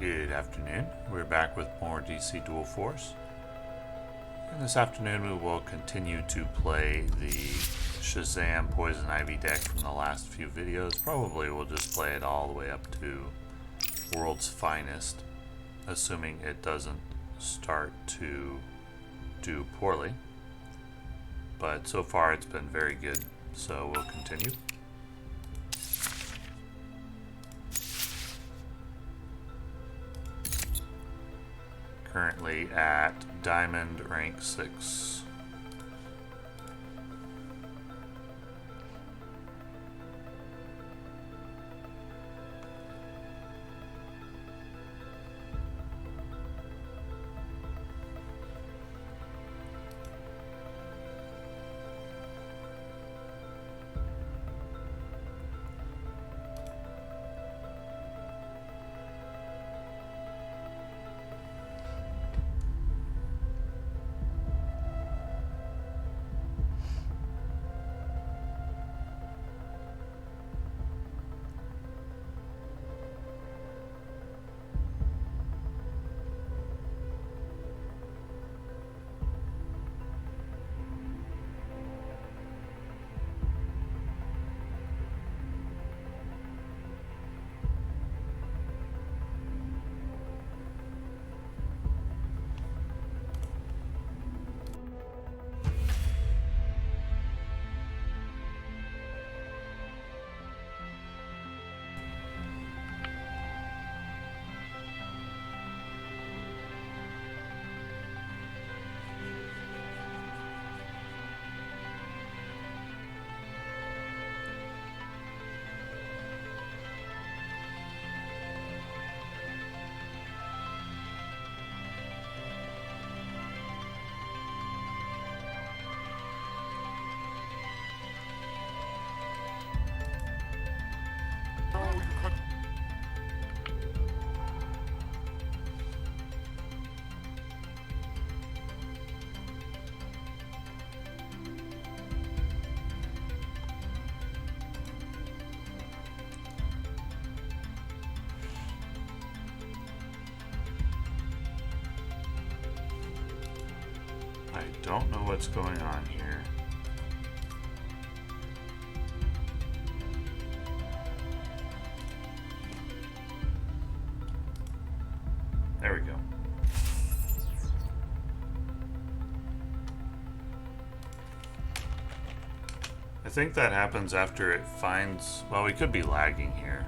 Good afternoon. We're back with more DC Dual Force. And this afternoon we will continue to play the Shazam Poison Ivy deck from the last few videos. Probably we'll just play it all the way up to World's Finest, assuming it doesn't start to do poorly. But so far it's been very good, so we'll continue. Currently at Diamond rank 6. I don't know what's going on here. There we go. I think that happens after it finds... Well, we could be lagging here.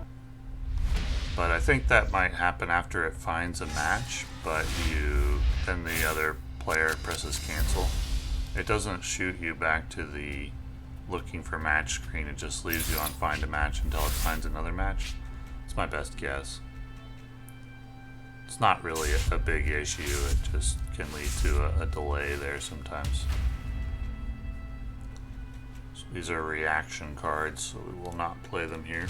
But I think that might happen after it finds a match, but then the other player presses cancel. It doesn't shoot you back to the looking for match screen. It just leaves you on find a match until it finds another match. It's my best guess. It's not really a big issue. It just can lead to a delay there sometimes. So these are reaction cards, so we will not play them here.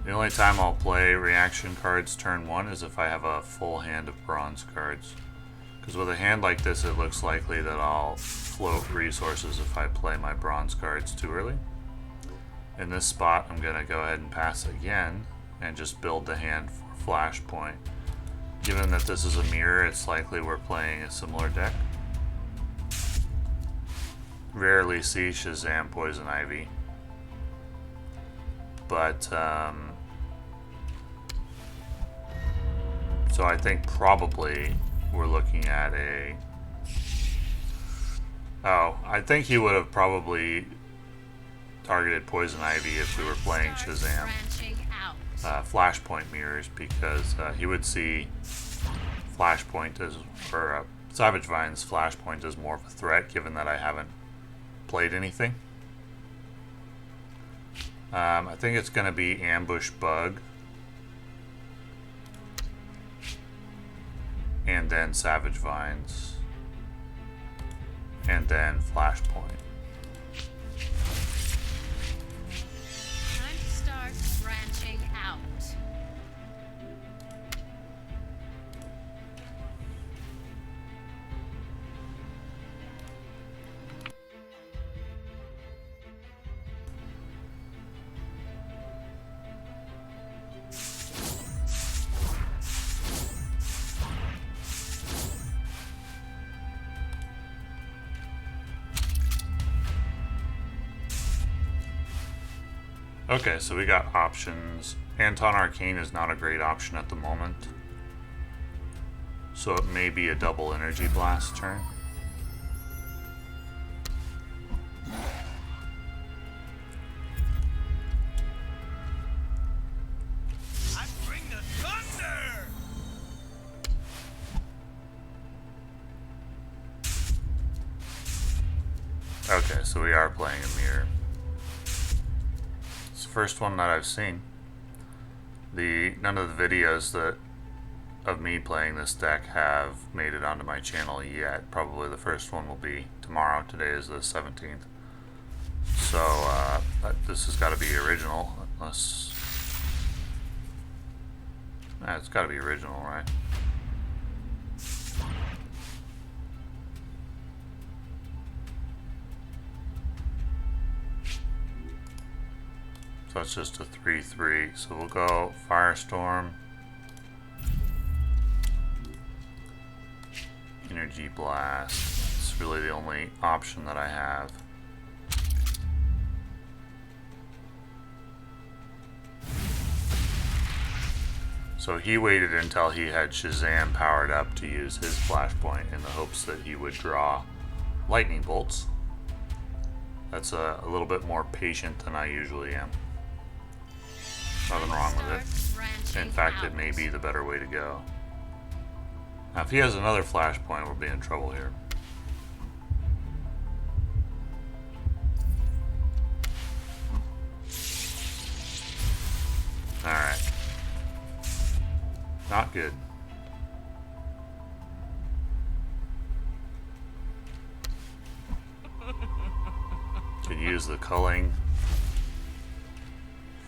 The only time I'll play reaction cards turn 1 is if I have a full hand of bronze cards. Because with a hand like this, it looks likely that I'll float resources if I play my bronze cards too early. In this spot, I'm going to go ahead and pass again and just build the hand for Flashpoint. Given that this is a mirror, it's likely we're playing a similar deck. Rarely see Shazam Poison Ivy. But, so I think probably we're looking at a... Oh, I think he would have probably targeted Poison Ivy if we were playing Shazam. Flashpoint mirrors, because he would see Flashpoint as, or Savage Vine's Flashpoint as more of a threat, given that I haven't played anything. I think it's going to be Ambush Bug. And then Savage Vines. And then Flashpoint. Time to start branching out. Okay, so we got options. Anton Arcane is not a great option at the moment. So it may be a double energy blast turn. I bring the thunder! Okay, so we are playing a mirror. It's the first one that I've seen. None of the videos of me playing this deck have made it onto my channel yet. Probably the first one will be tomorrow. Today is the 17th. So this has got to be original, unless it's got to be original, right? So it's just a 3/3. So we'll go Firestorm, Energy Blast. It's really the only option that I have. So he waited until he had Shazam powered up to use his Flashpoint in the hopes that he would draw lightning bolts. That's a little bit more patient than I usually am. Nothing wrong with it. In fact, it may be the better way to go. Now, if he has another Flashpoint, we'll be in trouble here. Alright. Not good. Could use the culling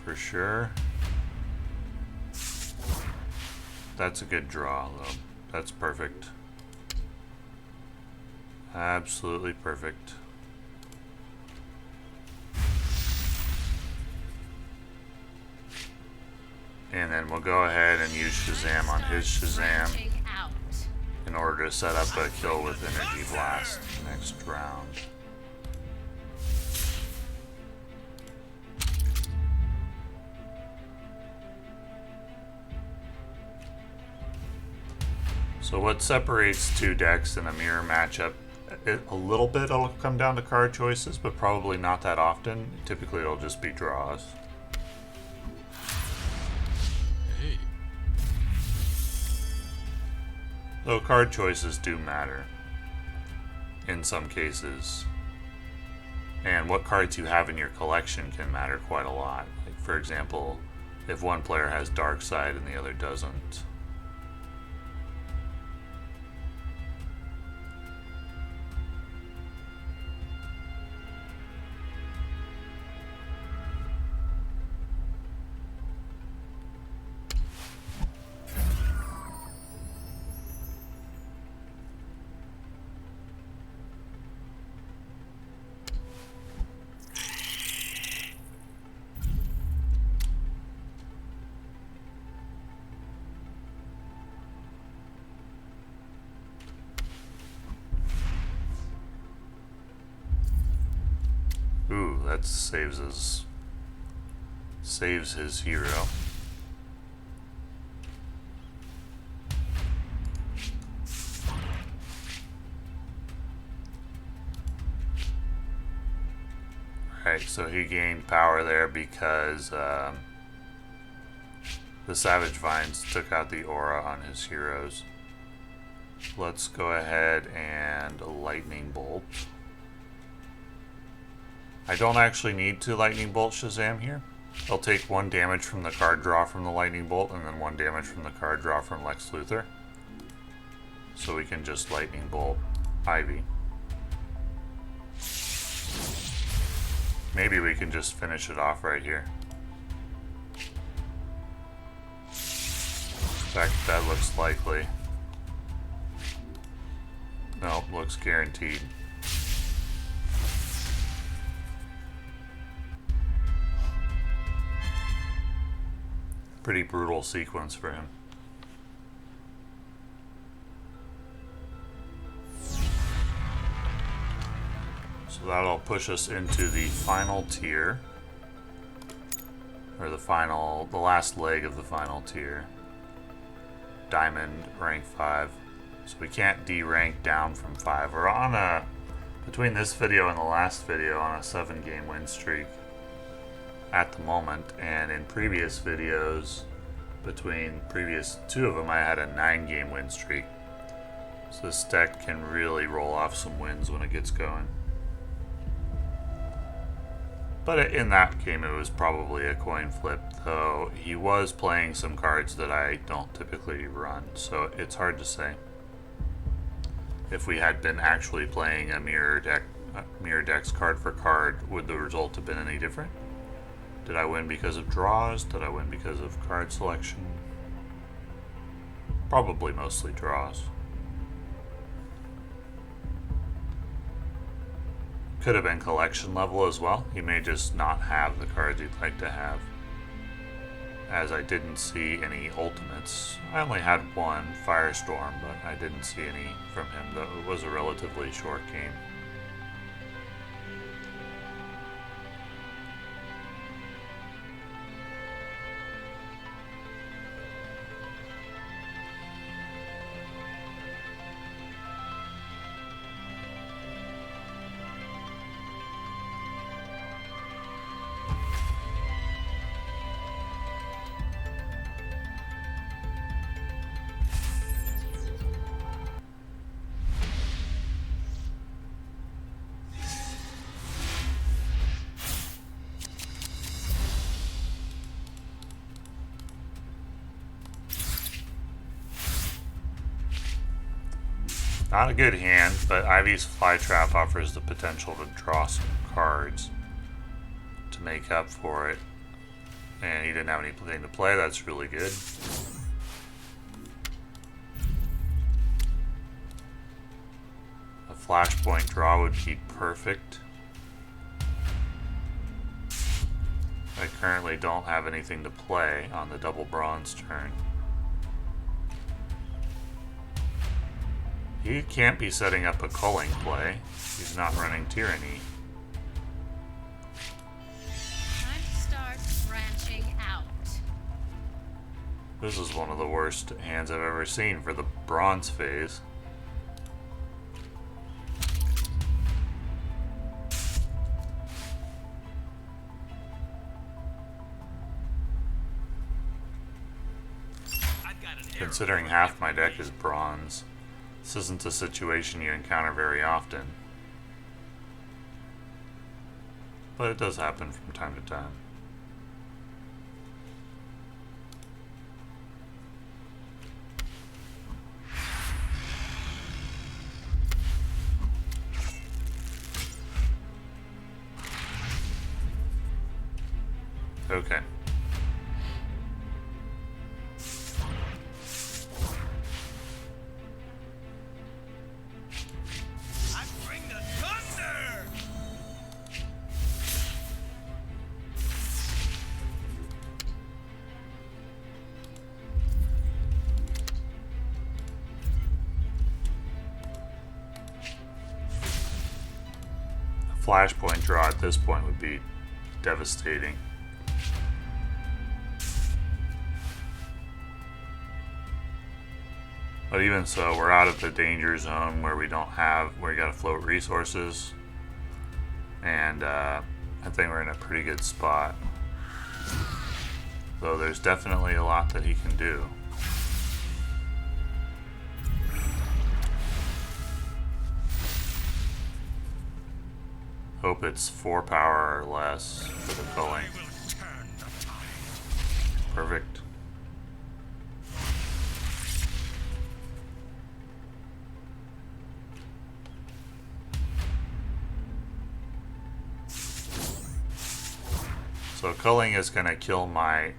for sure. That's a good draw, though. That's perfect. Absolutely perfect. And then we'll go ahead and use Shazam on his Shazam in order to set up a kill with Energy Blast next round. So what separates two decks in a mirror matchup, a little bit it'll come down to card choices, but probably not that often. Typically it'll just be draws. Hey. Though card choices do matter in some cases. And what cards you have in your collection can matter quite a lot. Like, for example, if one player has Dark Side and the other doesn't. Ooh, that saves his hero. Right, so he gained power there because the Savage Vines took out the aura on his heroes. Let's go ahead and Lightning Bolt. I don't actually need to Lightning Bolt Shazam here. I'll take 1 damage from the card draw from the Lightning Bolt and then 1 damage from the card draw from Lex Luthor. So we can just Lightning Bolt Ivy. Maybe we can just finish it off right here. In fact, that looks likely. No, looks guaranteed. Pretty brutal sequence for him. So that'll push us into the final tier. or the last leg of the final tier. Diamond, rank 5. So we can't D-rank down from 5. We're on a, between this video and the last video, on a 7-game win streak at the moment. And in previous videos, between previous 2 of them, I had a 9-game win streak. So this deck can really roll off some wins when it gets going. But in that game, it was probably a coin flip, though he was playing some cards that I don't typically run, so it's hard to say. If we had been actually playing a mirror decks card for card, would the result have been any different? Did I win because of draws? Did I win because of card selection? Probably mostly draws. Could have been collection level as well. He may just not have the cards he'd like to have. As I didn't see any ultimates. I only had one, Firestorm, but I didn't see any from him, though it was a relatively short game. Not a good hand, but Ivy's Flytrap offers the potential to draw some cards to make up for it. And he didn't have anything to play, that's really good. A Flashpoint draw would be perfect. I currently don't have anything to play on the double bronze turn. He can't be setting up a culling play. He's not running tyranny. Time to start branching out. This is one of the worst hands I've ever seen for the bronze phase. Considering half my deck is bronze, this isn't a situation you encounter very often. But it does happen from time to time. Okay. Flashpoint draw at this point would be devastating. But even so, we're out of the danger zone where we gotta float resources. And I think we're in a pretty good spot. Though there's definitely a lot that he can do. Hope it's 4 power or less for the culling. Perfect. So culling is going to kill my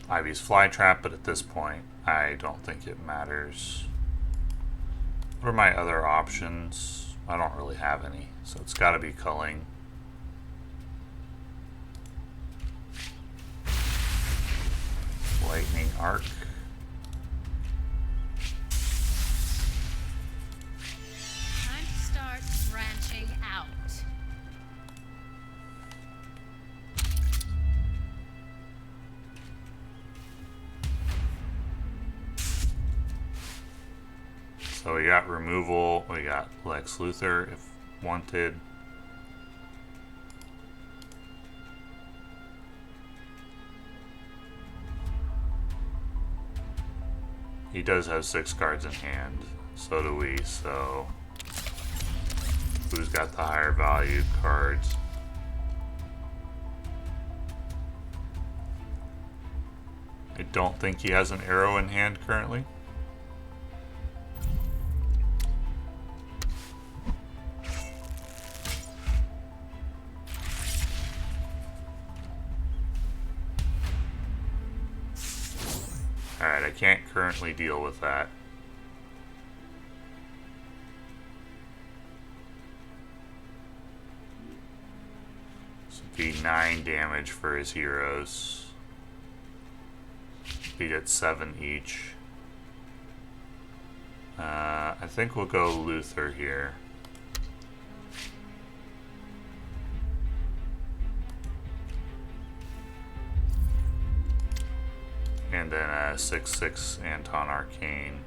Ivy's Flytrap, but at this point I don't think it matters. What are my other options? I don't really have any, so it's got to be culling. Lightning Arc. Time to start branching out. So we got removal, we got Lex Luthor if wanted. He does have 6 cards in hand, so do we, so who's got the higher value cards? I don't think he has an arrow in hand currently. Alright, I can't currently deal with that. This would be 9 damage for his heroes. Beat at 7 each. I think we'll go Luthor here. And then a 6/6 Anton Arcane.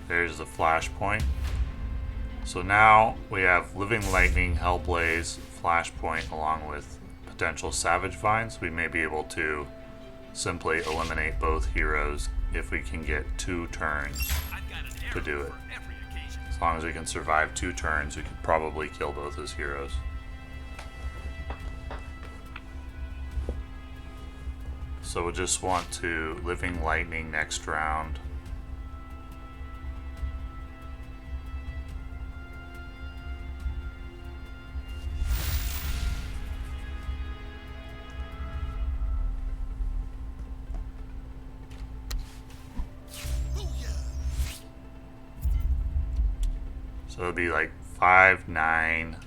There's the Flashpoint. So now we have Living Lightning, Hellblaze, Flashpoint, along with potential Savage Vines. We may be able to simply eliminate both heroes if we can get 2 turns to do it. As long as we can survive 2 turns, we could probably kill both his heroes. So we'll just want to Living Lightning next round. So it'd be like 5, 9.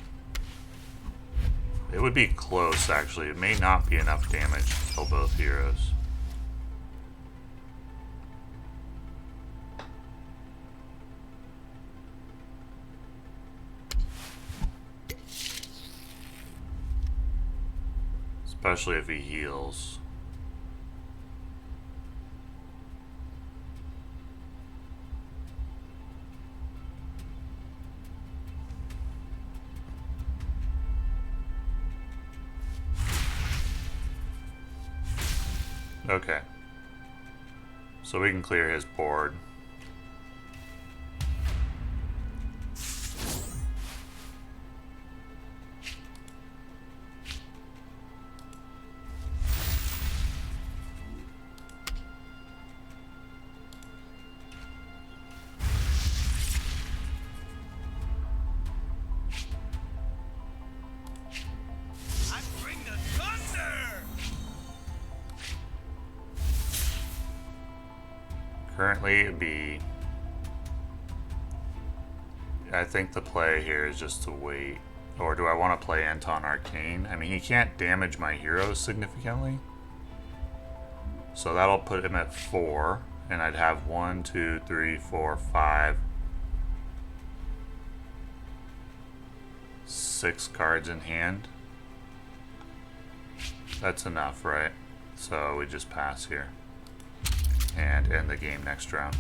It would be close, actually. It may not be enough damage to kill both heroes. Especially if he heals. Okay. So we can clear his board. I bring the thunder! Currently, it'd be... I think the play here is just to wait. Or do I want to play Anton Arcane? I mean, he can't damage my heroes significantly. So that'll put him at 4. And I'd have 1, 2, 3, 4, 5, 6 cards in hand. That's enough, right? So we just pass here. And end the game next round.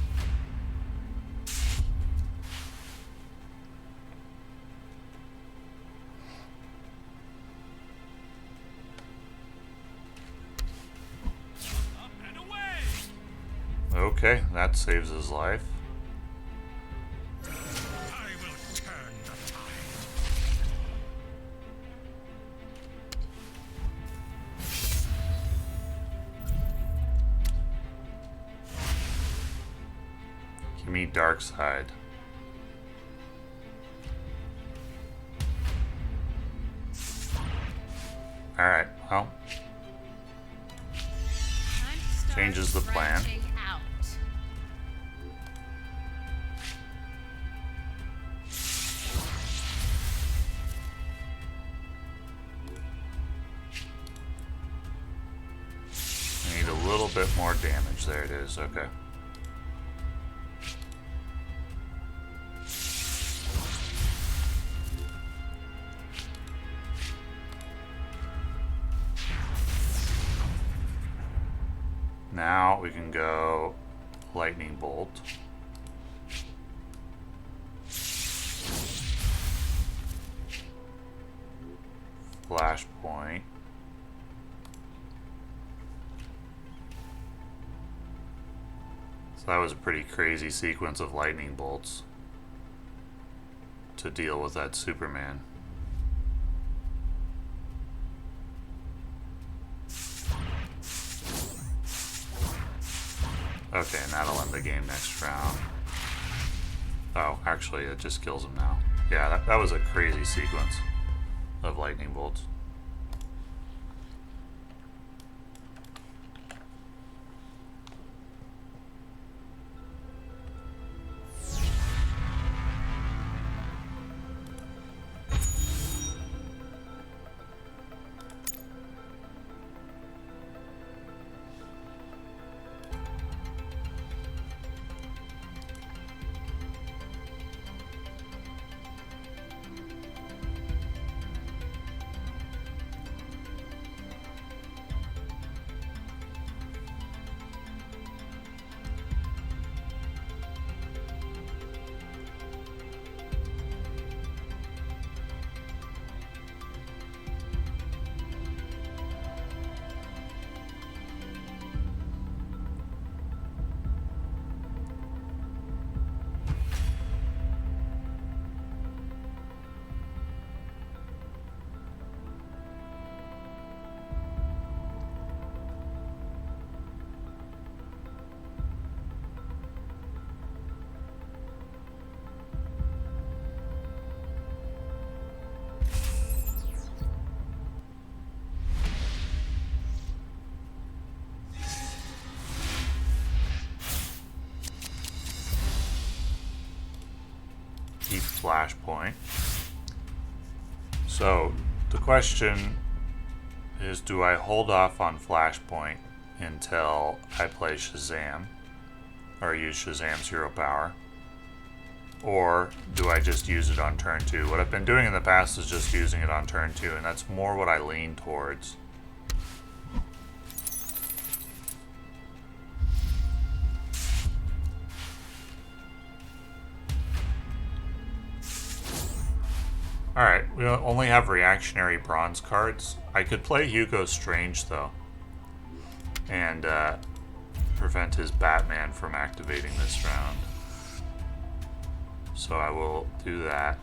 Up and away! Okay, that saves his life. I will turn the tide. Give me Dark Side. Alright, well, Time to start Changes the plan. branching out. I need a little bit more damage. There it is, okay. Now we can go lightning bolt. Flashpoint. So that was a pretty crazy sequence of lightning bolts to deal with that Superman. Okay, and that'll end the game next round. Oh, actually, it just kills him now. Yeah, that was a crazy sequence of lightning bolts. Flashpoint. So the question is, do I hold off on Flashpoint until I play Shazam or use Shazam's hero power, or do I just use it on turn 2? What I've been doing in the past is just using it on turn 2, and that's more what I lean towards. Alright, we only have reactionary bronze cards. I could play Hugo Strange, though, and prevent his Batman from activating this round. So I will do that.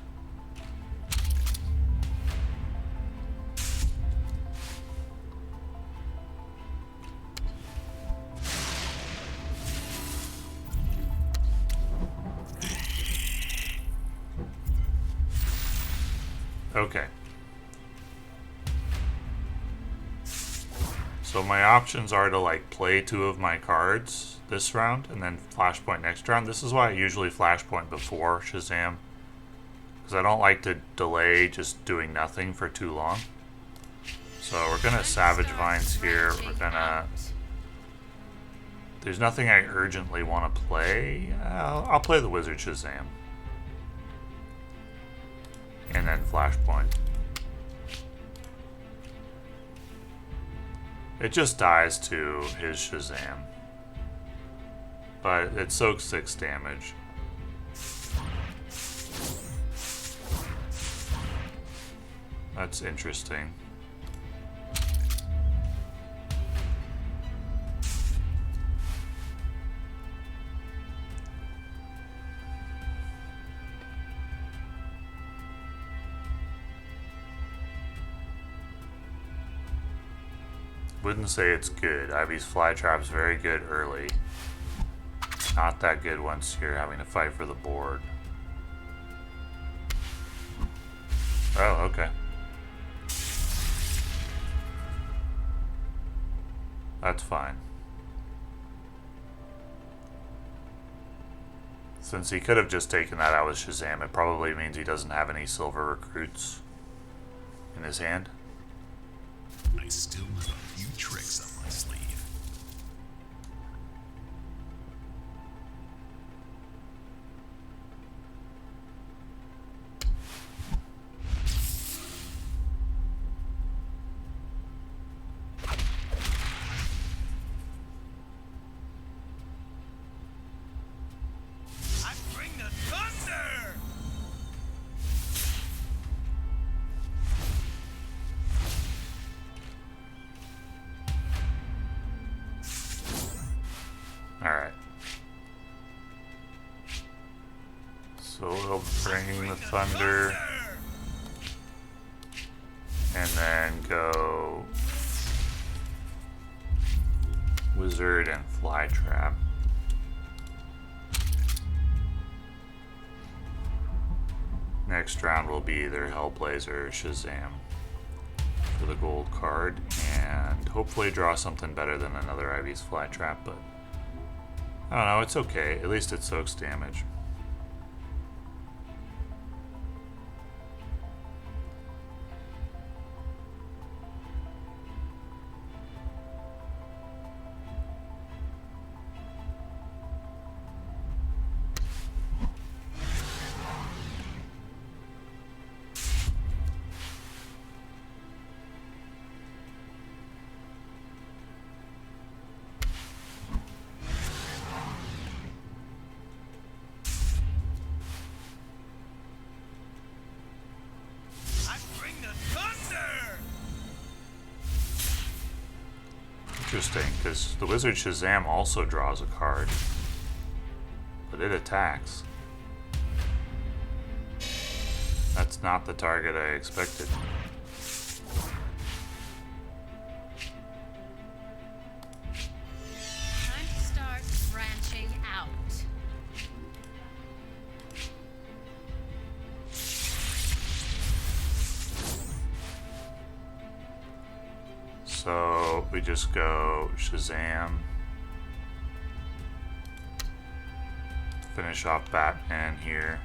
Okay. So my options are to like play 2 of my cards this round and then Flashpoint next round. This is why I usually Flashpoint before Shazam, because I don't like to delay just doing nothing for too long. So we're gonna Savage Vines here. We're gonna... There's nothing I urgently want to play. I'll play the Wizard Shazam. And then Flashpoint. It just dies to his Shazam. But it soaks 6 damage. That's interesting. Wouldn't say it's good. Ivy's Flytrap's very good early. Not that good once you're having to fight for the board. Oh, okay. That's fine. Since he could have just taken that out with Shazam, it probably means he doesn't have any silver recruits in his hand. I still have a few tricks up my sleeve. So we'll bring the thunder. And then go Wizard and Flytrap. Next round will be either Hellblazer or Shazam for the gold card, and hopefully draw something better than another Ivy's Flytrap, but I don't know, it's okay. At least it soaks damage. Interesting, because the Wizard Shazam also draws a card, but it attacks. That's not the target I expected. Time to start branching out. So we just go Shazam. Finish off Batman here.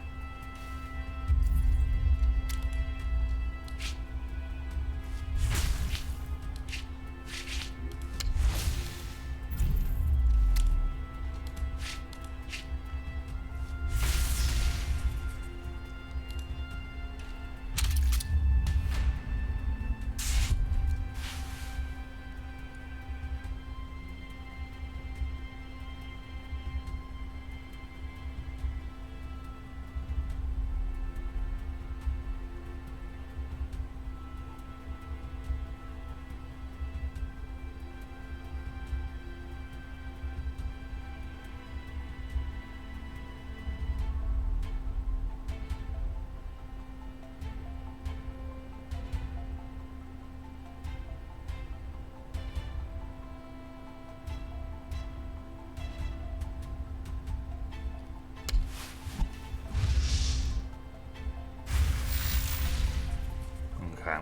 Okay.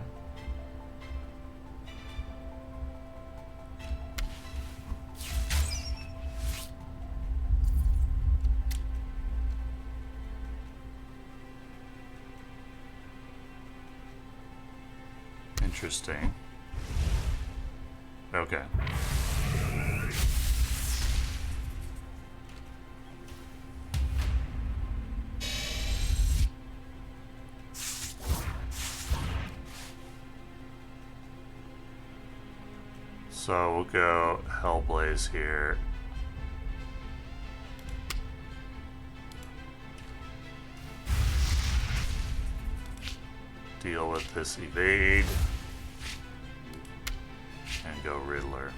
Interesting. Okay. So we'll go Hellblaze here. Deal with this evade. And go Riddler.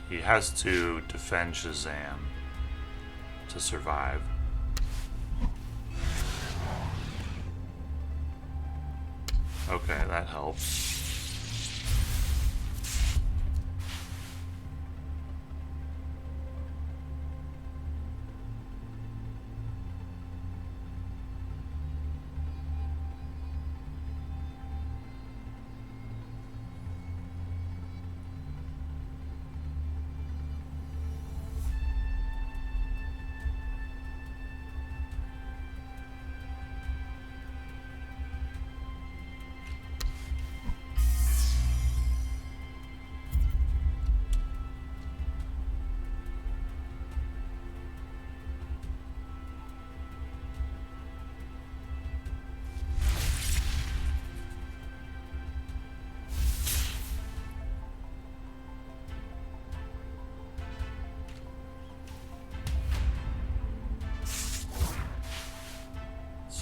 He has to defend Shazam to survive. Okay, that helps.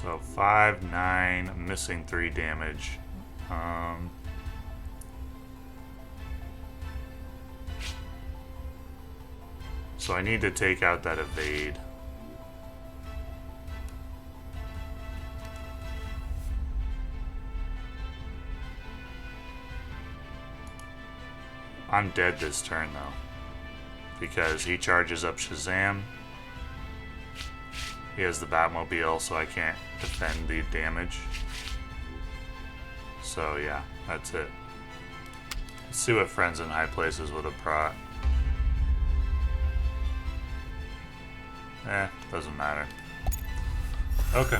So 5, 9, missing 3 damage. So I need to take out that evade. I'm dead this turn though, because he charges up Shazam. He has the Batmobile, so I can't defend the damage. So yeah, that's it. Let's see what Friends in High Places would have brought. Doesn't matter. Okay.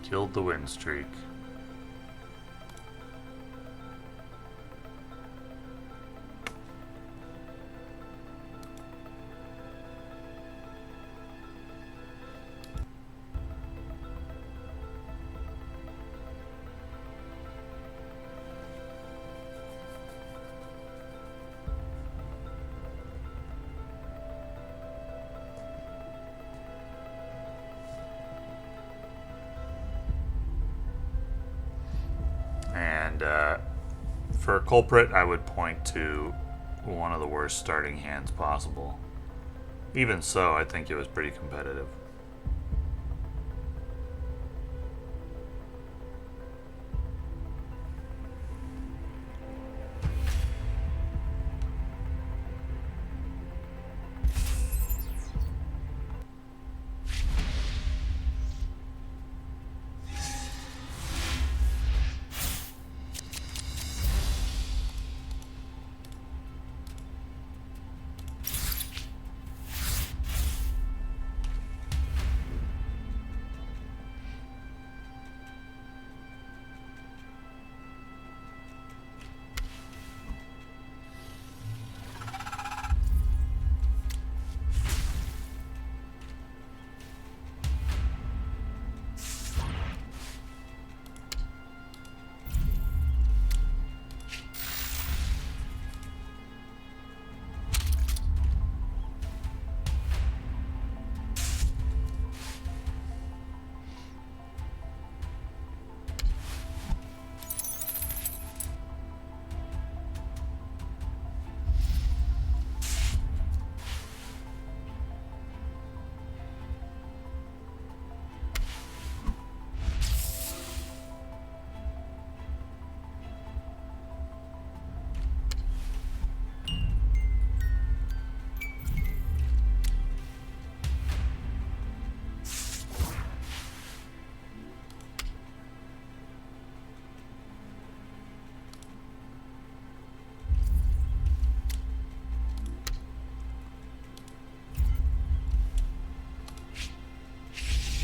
Killed the win streak. For a culprit, I would point to one of the worst starting hands possible. Even so, I think it was pretty competitive.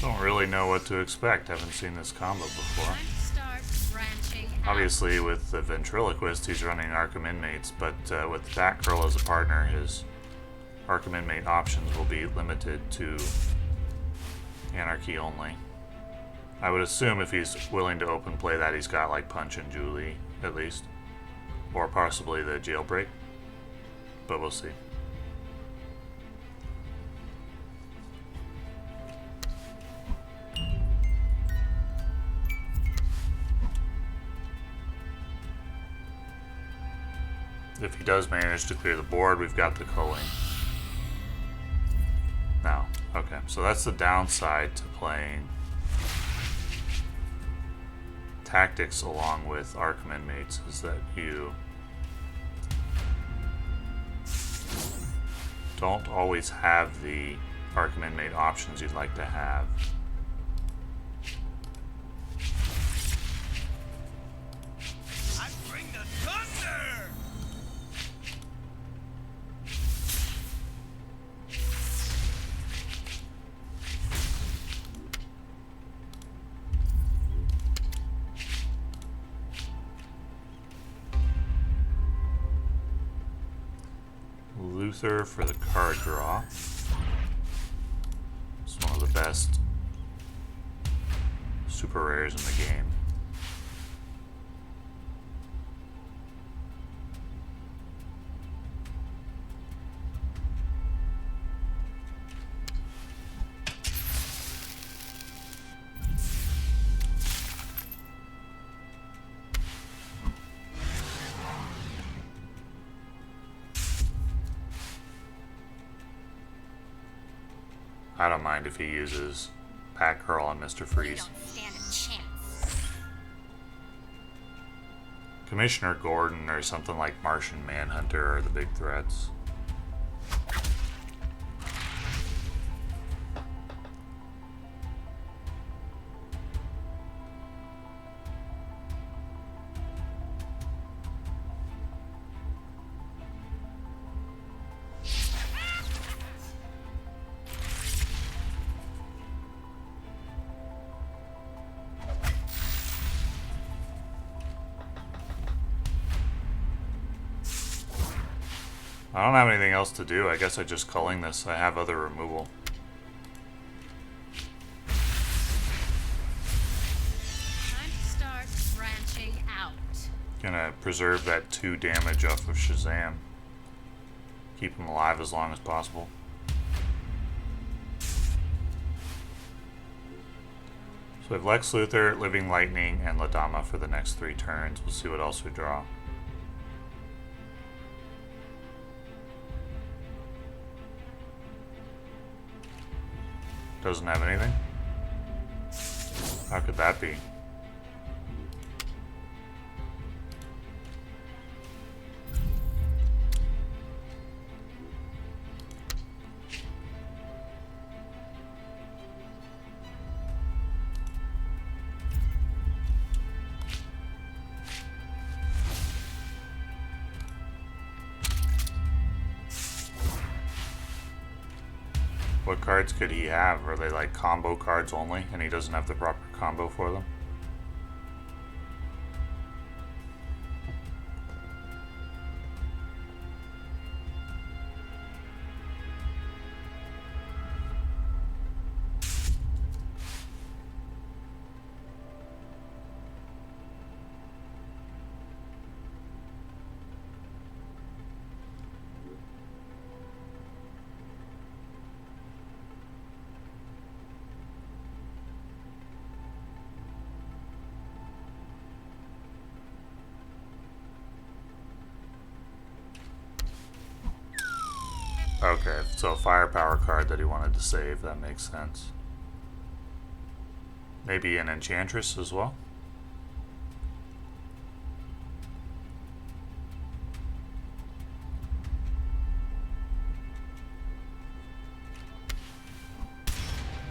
Don't really know what to expect. Haven't seen this combo before. Time to start branching out. Obviously, with the Ventriloquist, he's running Arkham Inmates, but with Batgirl as a partner, his Arkham Inmate options will be limited to Anarchy only. I would assume if he's willing to open play that, he's got like Punch and Julie, at least. Or possibly the Jailbreak. But we'll see. If he does manage to clear the board, we've got the culling. Now, okay, so that's the downside to playing Tactics along with Arkham Inmates, is that you don't always have the Arkham Inmate options you'd like to have. I bring the thunder! Luther for the card draw. It's one of the best super rares in the game. I don't mind if he uses Batgirl on Mr. You Freeze. don't stand a chance. Commissioner Gordon or something like Martian Manhunter are the big threats. I don't have anything else to do. I guess I just culling this. I have other removal. Time to start branching out. Gonna preserve that 2 damage off of Shazam. Keep him alive as long as possible. So we have Lex Luthor, Living Lightning, and Ladama for the next 3 turns. We'll see what else we draw. Doesn't have anything? How could that be? What cards could he have? Are they like combo cards only and he doesn't have the proper combo for them? Okay, so a firepower card that he wanted to save, that makes sense. Maybe an Enchantress as well?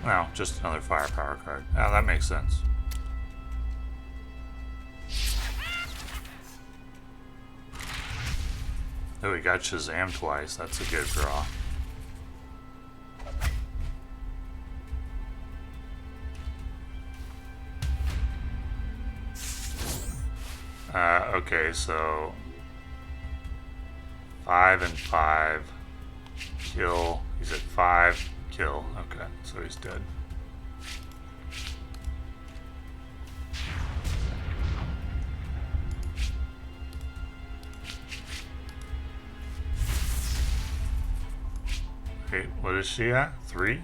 No, just another firepower card. Oh, that makes sense. Oh, we got Shazam twice. That's a good draw. Okay, so 5 and 5. Kill. He's at 5. Kill. Okay, so he's dead. Wait, what is she at? 3?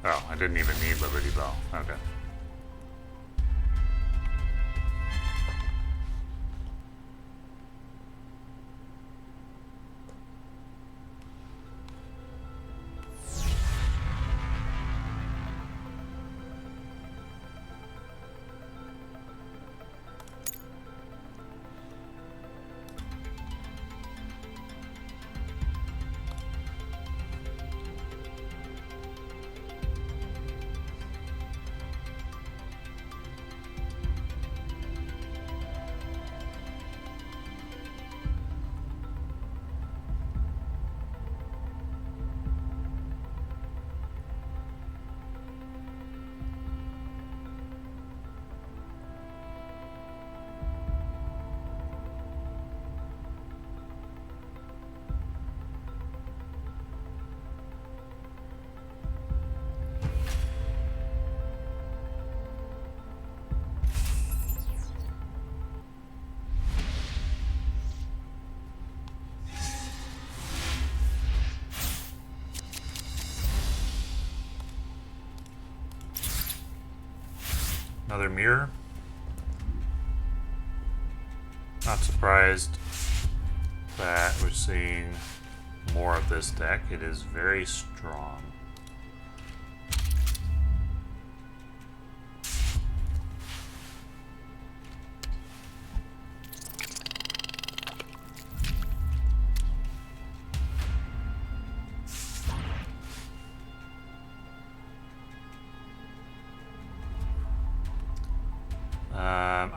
Oh, I didn't even need Liberty Bell. Okay. Another mirror. Not surprised that we're seeing more of this deck. It is very strong.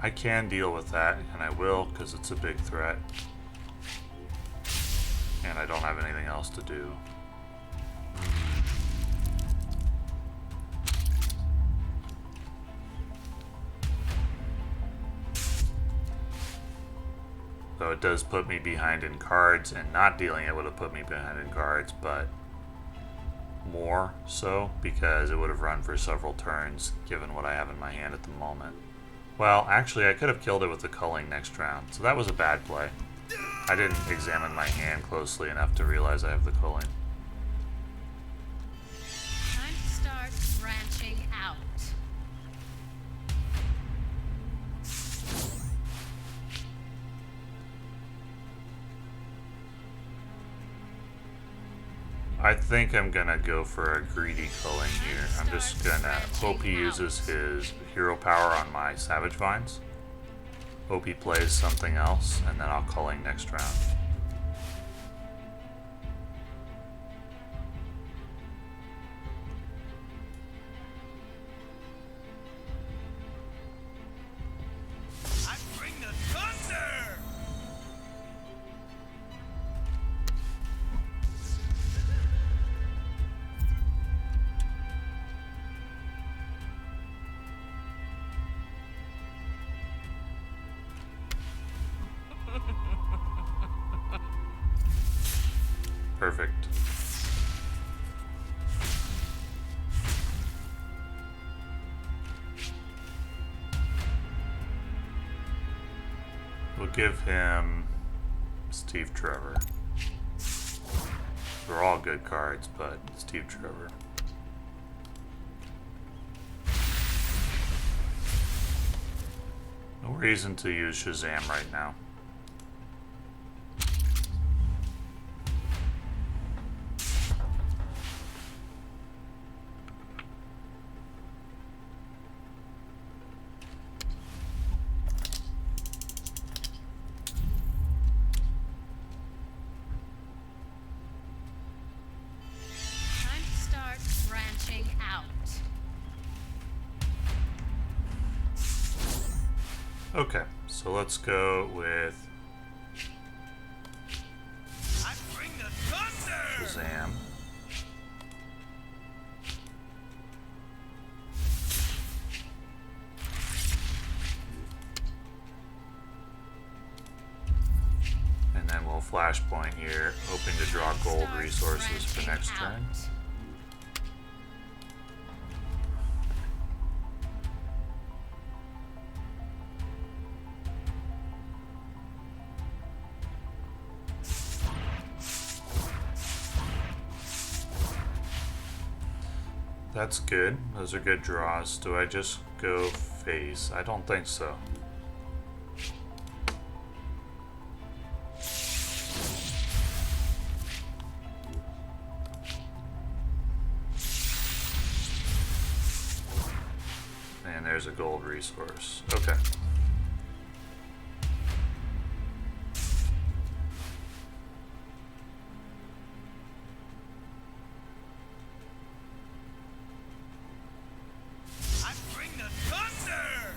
I can deal with that, and I will, because it's a big threat. And I don't have anything else to do. Though it does put me behind in cards, and not dealing it would have put me behind in cards, but more so because it would have run for several turns given what I have in my hand at the moment. Well, actually I could have killed it with the culling next round, so that was a bad play. I didn't examine my hand closely enough to realize I have the culling. Time to start branching out. I think I'm gonna go for a greedy culling here. I'm just gonna hope he uses his hero power on my Savage Vines. Hope he plays something else, and then I'll culling next round. I bring the thunder! Perfect. We'll give him Steve Trevor. They're all good cards, but Steve Trevor. No reason to use Shazam right now. Time to start branching out. Okay, so let's go with I bring the thunder! Shazam. And then we'll Flashpoint here, hoping to draw gold Start resources for branching next turn. out. That's good. Those are good draws. Do I just go face? I don't think so. And there's a gold resource. Okay. I bring the thunder!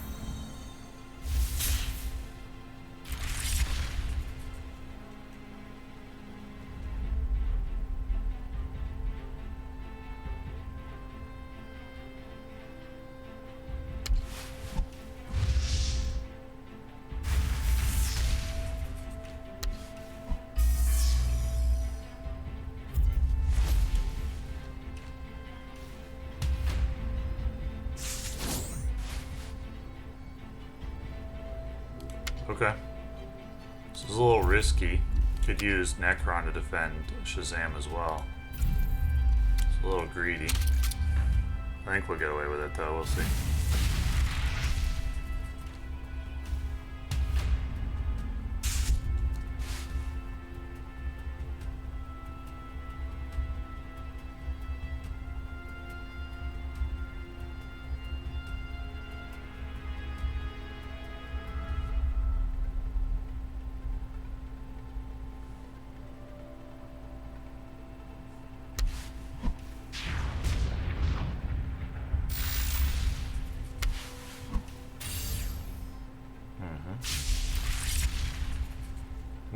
Okay. This is a little risky. Could use Necron to defend Shazam as well. It's a little greedy. I think we'll get away with it though, we'll see.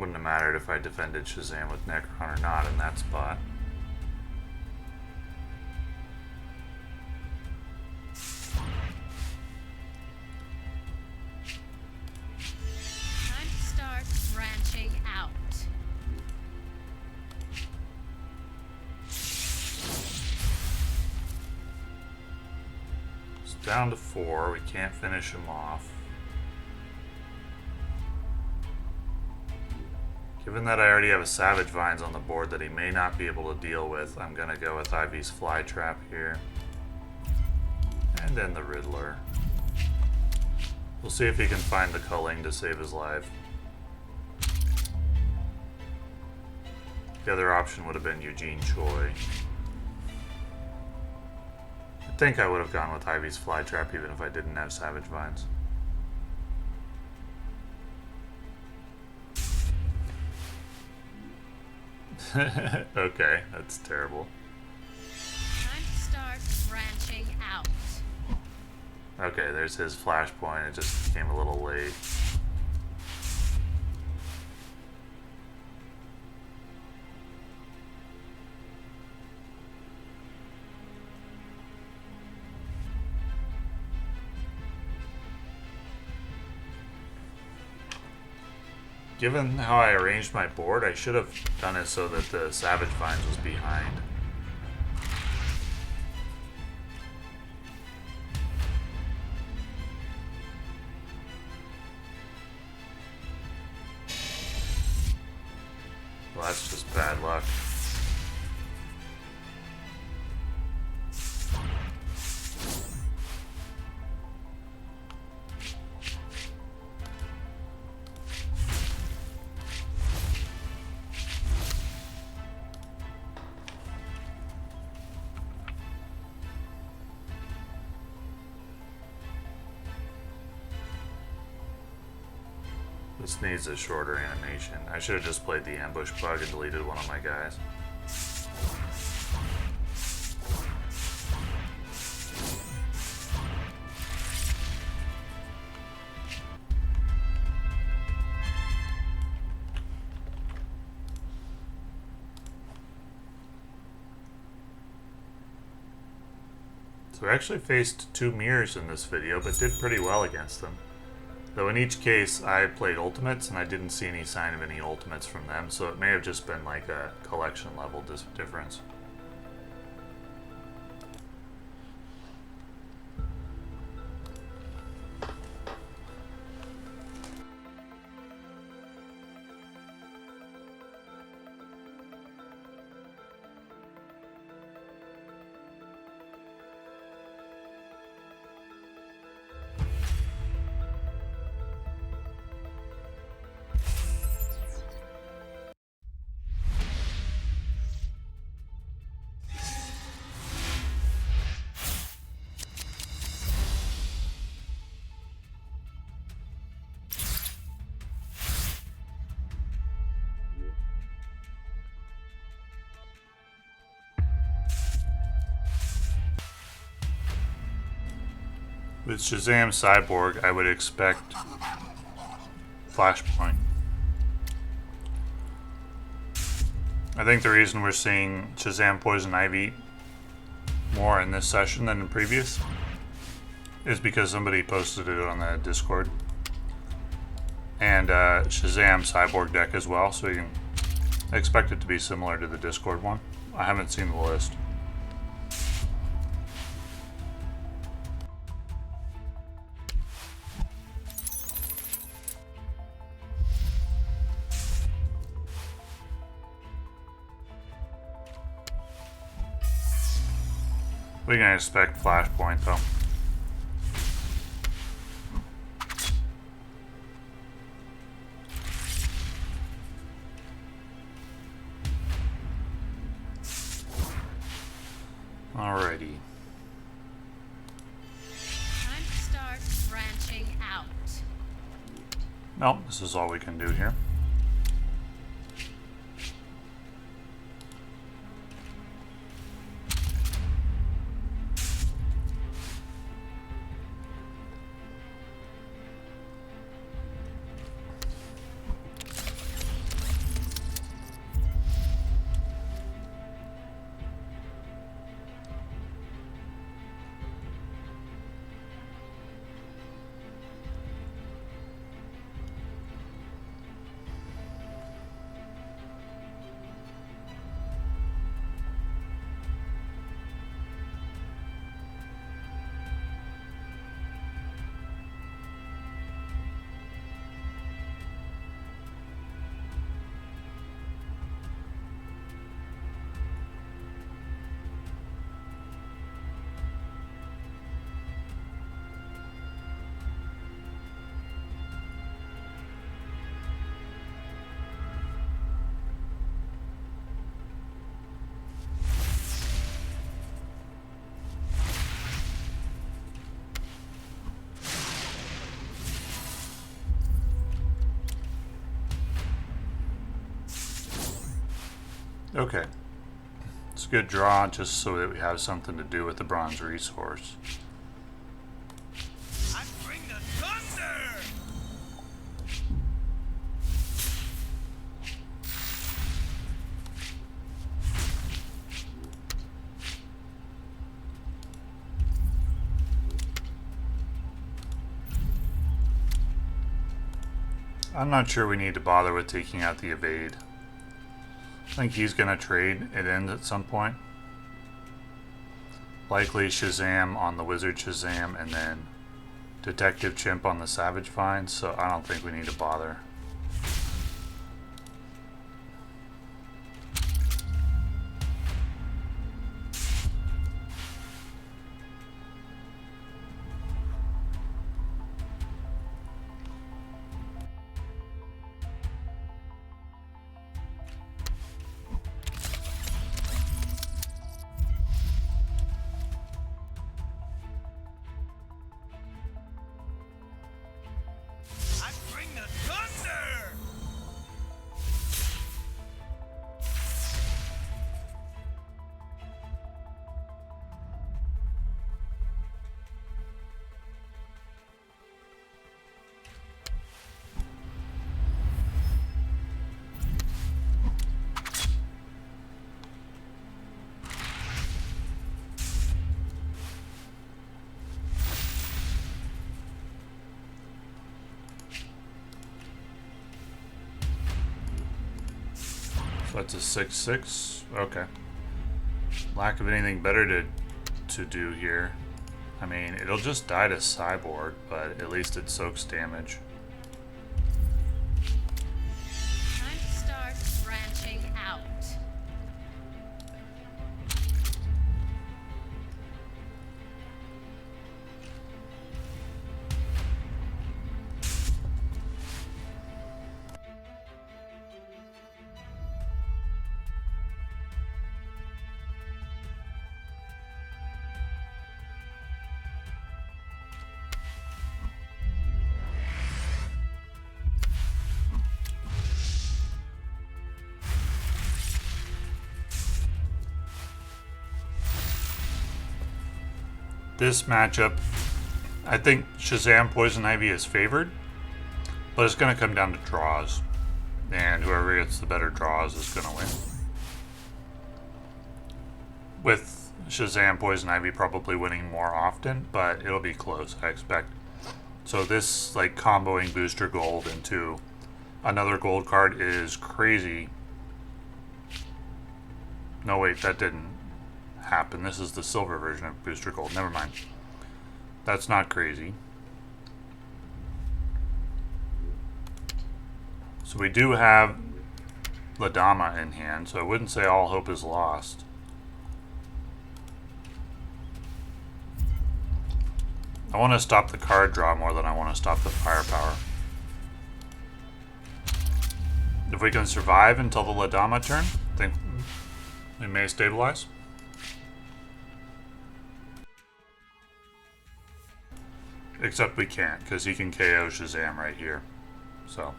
Wouldn't have mattered if I defended Shazam with Necron or not in that spot. Time to start branching out. It's down to 4. We can't finish him off. Given that I already have a Savage Vines on the board that he may not be able to deal with, I'm going to go with Ivy's Fly Trap here. And then the Riddler. We'll see if he can find the culling to save his life. The other option would have been Eugene Choi. I think I would have gone with Ivy's Fly Trap even if I didn't have Savage Vines. Okay, that's terrible. Time to start branching out. Okay, there's his Flashpoint. It just came a little late. Given how I arranged my board, I should have done it so that the Savage Vines was behind. Well, that's just bad luck. This needs a shorter animation. I should have just played the ambush bug and deleted one of my guys. So I actually faced 2 mirrors in this video, but did pretty well against them. Though in each case, I played ultimates, and I didn't see any sign of any ultimates from them, so it may have just been like a collection level difference. With Shazam Cyborg, I would expect Flashpoint. I think the reason we're seeing Shazam Poison Ivy more in this session than in previous is because somebody posted it on the Discord. And Shazam Cyborg deck as well, so you can expect it to be similar to the Discord one. I haven't seen the list. We can expect Flashpoint though. Alrighty. Time to start branching out. Nope, this is all we can do here. Okay. It's a good draw just so that we have something to do with the bronze resource. I bring the thunder! I'm not sure we need to bother with taking out the evade. I think he's going to trade it in at some point. Likely Shazam on the Wizard Shazam and then Detective Chimp on the Savage Vine, so I don't think we need to bother. I bring the thunder! So that's a 6/6. Okay. Lack of anything better to do here. I mean, it'll just die to Cyborg, but at least it soaks damage. Time to start branching out. This matchup, I think Shazam Poison Ivy is favored, but it's going to come down to draws. And whoever gets the better draws is going to win. With Shazam Poison Ivy probably winning more often, but it'll be close, I expect. So this, like, comboing Booster Gold into another gold card is crazy. No, wait, that didn't happen. This is the silver version of Booster Gold. Never mind. That's not crazy. So we do have Ladama in hand, so I wouldn't say all hope is lost. I want to stop the card draw more than I want to stop the firepower. If we can survive until the Ladama turn, I think we may stabilize. Except we can't, because he can KO Shazam right here. So.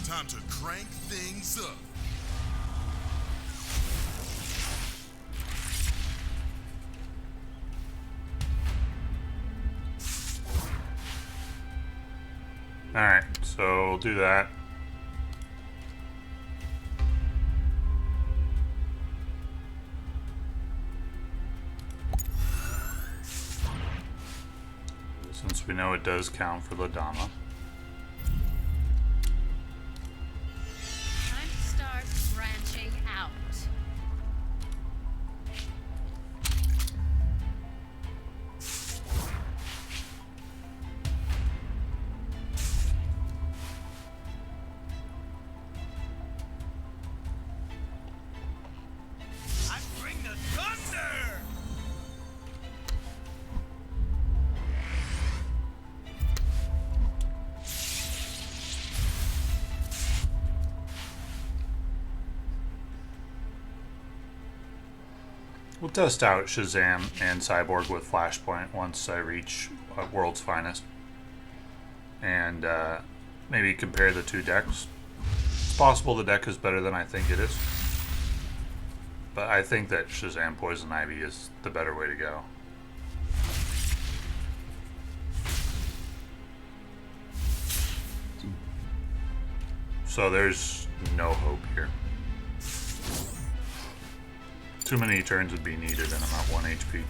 Time to crank things up. Alright, so we'll do that. Since we know it does count for Ladama. Time to start branching out. We'll test out Shazam and Cyborg with Flashpoint once I reach World's Finest. And maybe compare the two decks. It's possible the deck is better than I think it is. But I think that Shazam Poison Ivy is the better way to go. So there's no hope here. Too many turns would be needed and I'm at 1 HP.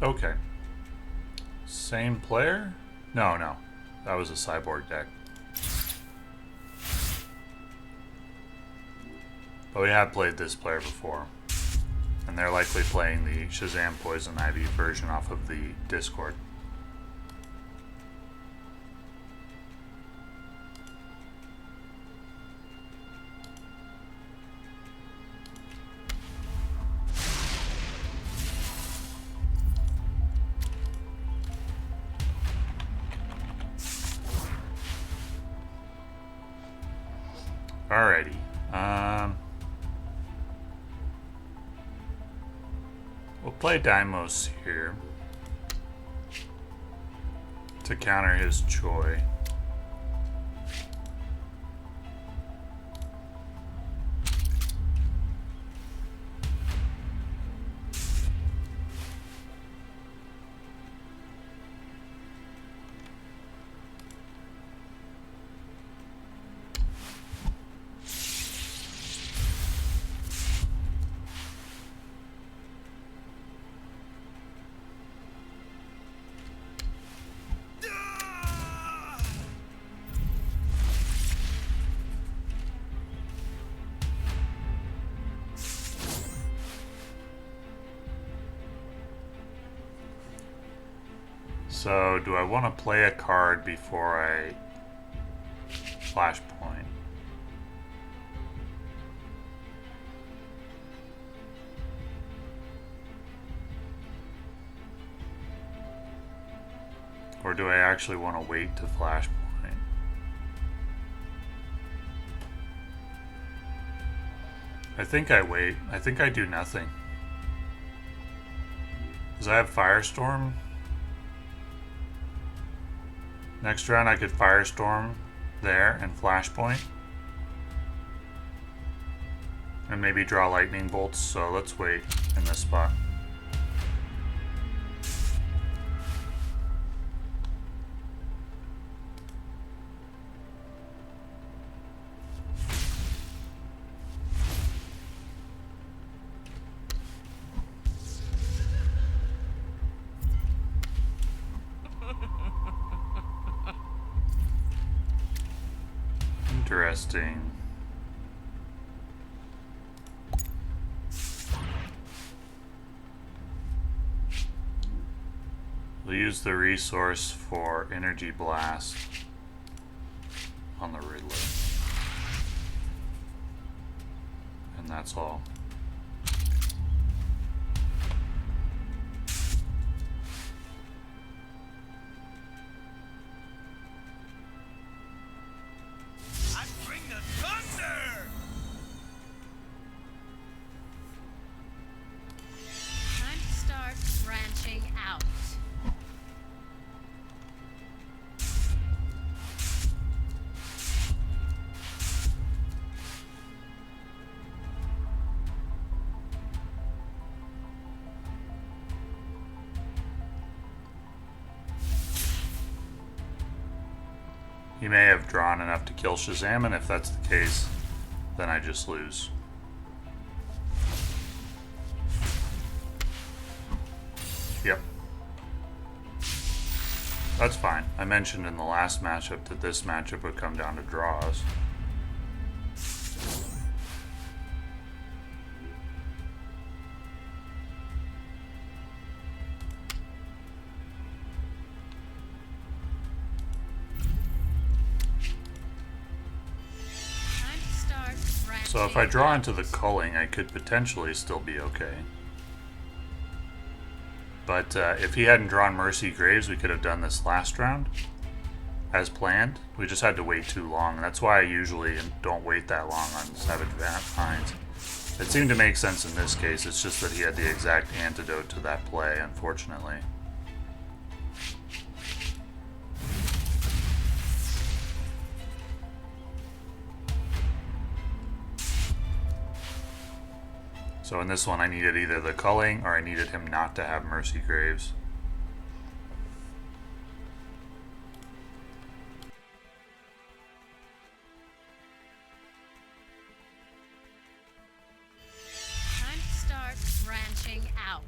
Okay. Same player? No. That was a Cyborg deck. But we have played this player before. And they're likely playing the Shazam Poison Ivy version off of the Discord. Alrighty. We'll play Deimos here to counter his Choi. So, do I want to play a card before I Flashpoint? Or do I actually want to wait to Flashpoint? I think I wait. I think I do nothing. Because I have Firestorm. Next round I could Firestorm there and Flashpoint. And maybe draw Lightning Bolts, so let's wait in this spot. Interesting. We'll use the resource for Energy Blast on the Riddler. And that's all. Time to start branching out. He may have drawn enough to kill Shazam, and if that's the case, then I just lose. Yep. That's fine. I mentioned in the last matchup that this matchup would come down to draws. Time to start branching So if I draw out. into the culling, I could potentially still be okay. But if he hadn't drawn Mercy Graves, we could have done this last round as planned. We just had to wait too long. That's why I usually don't wait that long on Savage Pines. It seemed to make sense in this case. It's just that he had the exact antidote to that play, unfortunately. So in this one, I needed either the culling or I needed him not to have Mercy Graves. Time to start branching out.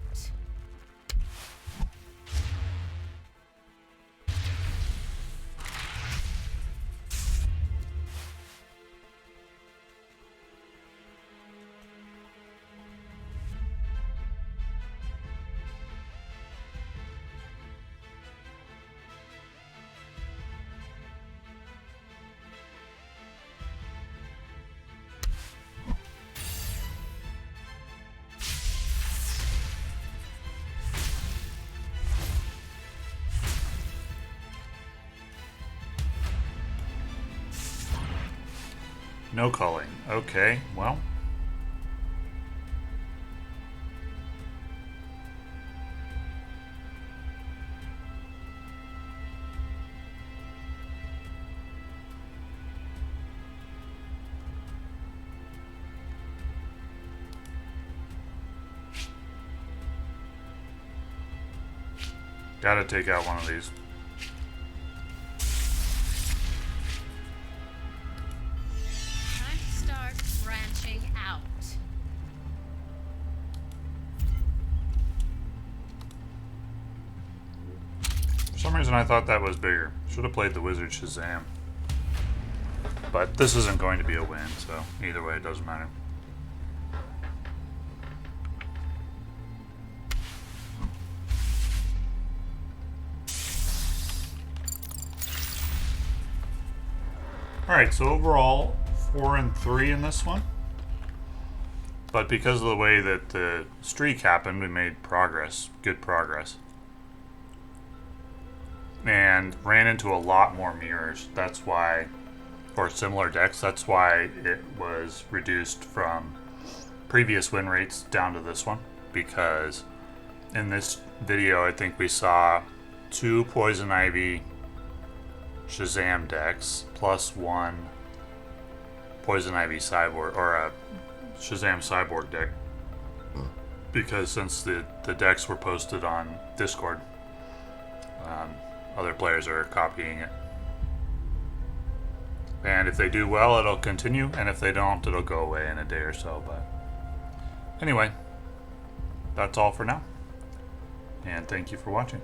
No culling. Okay, well. Gotta take out one of these. Time to start branching out. For some reason I thought that was bigger. Should have played the Wizard Shazam. But this isn't going to be a win, so either way it doesn't matter. Alright, so overall 4-3 in this one. But because of the way that the streak happened, we made progress, good progress. And ran into a lot more mirrors. That's why, or similar decks, that's why it was reduced from previous win rates down to this one. Because in this video, I think we saw 2 Poison Ivy Shazam decks plus 1 Poison Ivy Cyborg, or a Shazam Cyborg deck. Because since the decks were posted on Discord, other players are copying it. And if they do well, it'll continue, and if they don't, it'll go away in a day or so. But anyway, that's all for now. And thank you for watching.